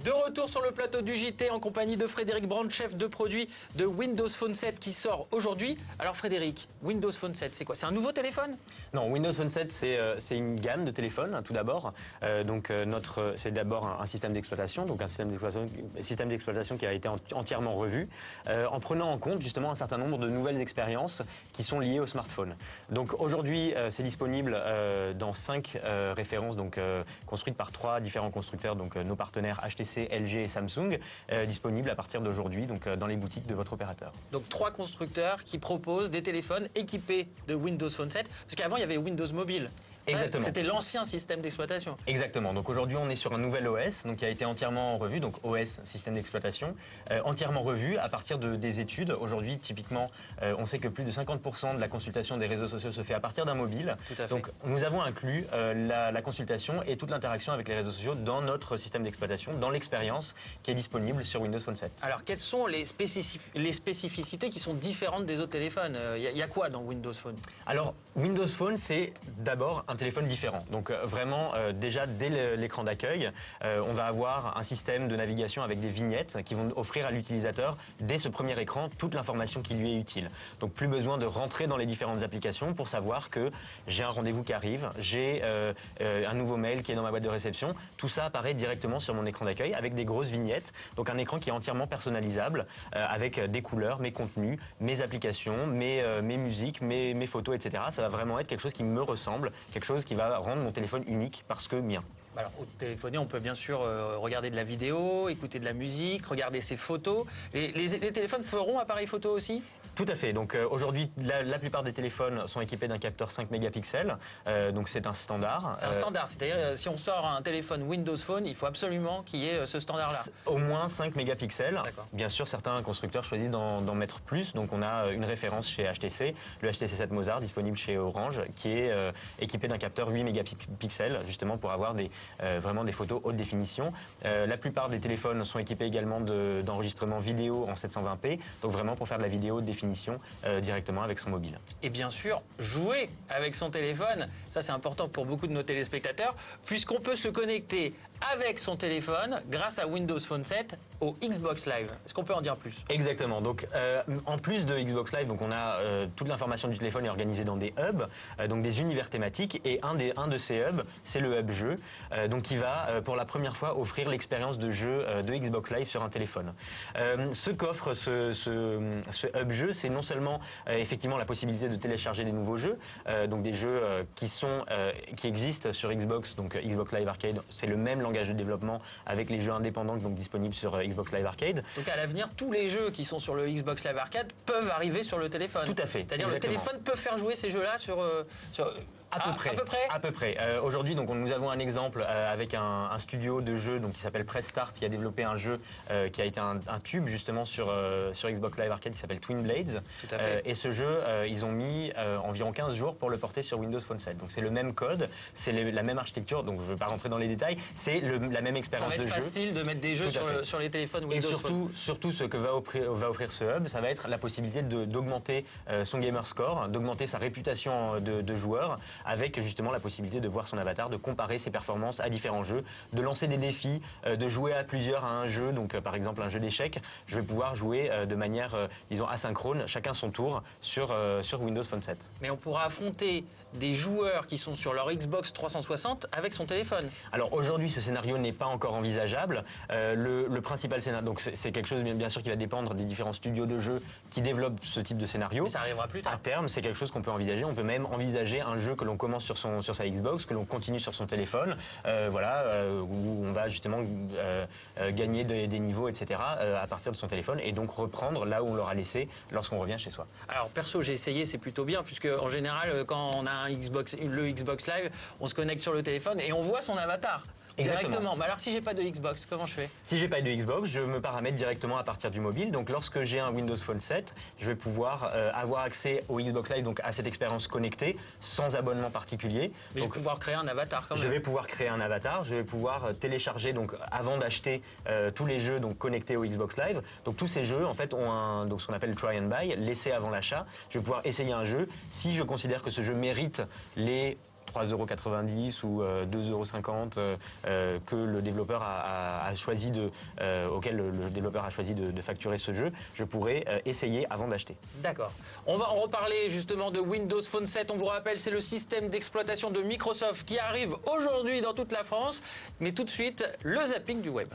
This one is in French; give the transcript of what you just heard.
De retour sur le plateau du JT en compagnie de Frédéric Brand, chef de produit de Windows Phone 7 qui sort aujourd'hui. Alors Frédéric, Windows Phone 7, c'est quoi? C'est un nouveau téléphone? Non, Windows Phone 7, c'est une gamme de téléphones, tout d'abord. C'est d'abord un système d'exploitation, donc un système d'exploitation qui a été entièrement revu, en prenant en compte justement un certain nombre de nouvelles expériences qui sont liées au smartphone. Donc aujourd'hui, c'est disponible dans 5 références, donc construites par 3 différents constructeurs, donc nos partenaires HTC, LG et Samsung, disponibles à partir d'aujourd'hui, donc dans les boutiques de votre opérateur. Donc 3 constructeurs qui proposent des téléphones équipés de Windows Phone 7, parce qu'avant il y avait Windows Mobile. Exactement. C'était l'ancien système d'exploitation. Exactement. Donc aujourd'hui, on est sur un nouvel OS, donc qui a été entièrement revu, donc OS, système d'exploitation, entièrement revu à partir des études. Aujourd'hui, typiquement, on sait que plus de 50% de la consultation des réseaux sociaux se fait à partir d'un mobile. Tout à fait. Donc nous avons inclus la consultation et toute l'interaction avec les réseaux sociaux dans notre système d'exploitation, dans l'expérience qui est disponible sur Windows Phone 7. Alors quelles sont les spécificités qui sont différentes des autres téléphones? Il y a quoi dans Windows Phone? Alors Windows Phone, c'est d'abord un téléphone différent. Donc vraiment, déjà dès l'écran d'accueil, on va avoir un système de navigation avec des vignettes qui vont offrir à l'utilisateur, dès ce premier écran, toute l'information qui lui est utile. Donc plus besoin de rentrer dans les différentes applications pour savoir que j'ai un rendez-vous qui arrive, j'ai un nouveau mail qui est dans ma boîte de réception. Tout ça apparaît directement sur mon écran d'accueil avec des grosses vignettes. Donc un écran qui est entièrement personnalisable avec des couleurs, mes contenus, mes applications, mes musiques, mes photos, etc. Ça va vraiment être quelque chose qui me ressemble, quelque chose qui va rendre mon téléphone unique parce que mien. Alors, au téléphoner, on peut bien sûr regarder de la vidéo, écouter de la musique, regarder ses photos. Les téléphones feront appareil photo aussi? Tout à fait. Donc aujourd'hui, la plupart des téléphones sont équipés d'un capteur 5 mégapixels. Donc c'est un standard. C'est un standard. C'est-à-dire, si on sort un téléphone Windows Phone, il faut absolument qu'il y ait ce standard-là. Au moins 5 mégapixels. D'accord. Bien sûr, certains constructeurs choisissent d'en mettre plus. Donc on a une référence chez HTC, le HTC 7 Mozart disponible chez Orange, qui est équipé d'un capteur 8 mégapixels, justement pour avoir vraiment des photos haute définition. La plupart des téléphones sont équipés également d'enregistrement vidéo en 720p, donc vraiment pour faire de la vidéo haute définition directement avec son mobile. Et bien sûr, jouer avec son téléphone, ça c'est important pour beaucoup de nos téléspectateurs, puisqu'on peut se connecter avec son téléphone grâce à Windows Phone 7 au Xbox Live. Est-ce qu'on peut en dire plus? Exactement. Donc en plus de Xbox Live, donc on a toute l'information du téléphone est organisée dans des hubs, donc des univers thématiques, et un de ces hubs, c'est le hub jeu, donc qui va pour la première fois offrir l'expérience de jeu de Xbox Live sur un téléphone. Ce qu'offre ce hub jeu, c'est non seulement effectivement la possibilité de télécharger des nouveaux jeux, donc des jeux qui existent sur Xbox, donc Xbox Live Arcade, c'est le même langage de développement avec les jeux indépendants donc disponibles sur Xbox Live Arcade. Donc à l'avenir, tous les jeux qui sont sur le Xbox Live Arcade peuvent arriver sur le téléphone. Tout à fait. C'est-à-dire le téléphone peut faire jouer ces jeux-là sur à peu près. Aujourd'hui, donc nous avons un exemple avec un studio de jeux donc qui s'appelle Press Start, qui a développé un jeu qui a été un tube justement sur Xbox Live Arcade qui s'appelle Twin Blades. Tout à fait. Et ce jeu, ils ont mis environ 15 jours pour le porter sur Windows Phone 7. Donc c'est le même code, c'est la même architecture. Donc je ne veux pas rentrer dans les détails. C'est la même expérience de jeu. Ça va être facile de mettre des jeux sur les téléphones Windows Phone. Et surtout, ce que va offrir ce hub, ça va être la possibilité d'augmenter son gamer score, d'augmenter sa réputation de joueur, avec justement la possibilité de voir son avatar, de comparer ses performances à différents jeux, de lancer des défis, de jouer à plusieurs à un jeu. Donc par exemple un jeu d'échecs, je vais pouvoir jouer de manière, disons, asynchrone, chacun son tour sur Windows Phone 7. Mais on pourra affronter des joueurs qui sont sur leur Xbox 360 avec son téléphone. Alors aujourd'hui, ce scénario n'est pas encore envisageable. Le principal scénario, donc c'est quelque chose bien sûr qui va dépendre des différents studios de jeux qui développent ce type de scénario. Mais ça arrivera plus tard. À terme, c'est quelque chose qu'on peut envisager. On peut même envisager un jeu que l'on commence sur sa Xbox, que l'on continue sur son téléphone, où on va justement gagner des niveaux, etc. À partir de son téléphone, et donc reprendre là où on l'aura laissé lorsqu'on revient chez soi. Alors perso, j'ai essayé, c'est plutôt bien, puisque en général, quand on a le Xbox Live, on se connecte sur le téléphone et on voit son avatar. Directement. Mais alors si j'ai pas de Xbox, comment je fais? Si j'ai pas de Xbox, je me paramètre directement à partir du mobile. Donc lorsque j'ai un Windows Phone 7, je vais pouvoir avoir accès au Xbox Live, donc à cette expérience connectée, sans abonnement particulier. Mais donc, je vais pouvoir créer un avatar quand même. Je vais pouvoir créer un avatar, je vais pouvoir télécharger, donc avant d'acheter tous les jeux donc connectés au Xbox Live. Donc tous ces jeux en fait ont ce qu'on appelle le try and buy, l'essai avant l'achat. Je vais pouvoir essayer un jeu. Si je considère que ce jeu mérite les 3,90 € ou 2,50 € que le développeur a choisi auquel le développeur a choisi de facturer ce jeu, je pourrais essayer avant d'acheter. D'accord. On va en reparler justement de Windows Phone 7. On vous rappelle, c'est le système d'exploitation de Microsoft qui arrive aujourd'hui dans toute la France. Mais tout de suite, le zapping du web.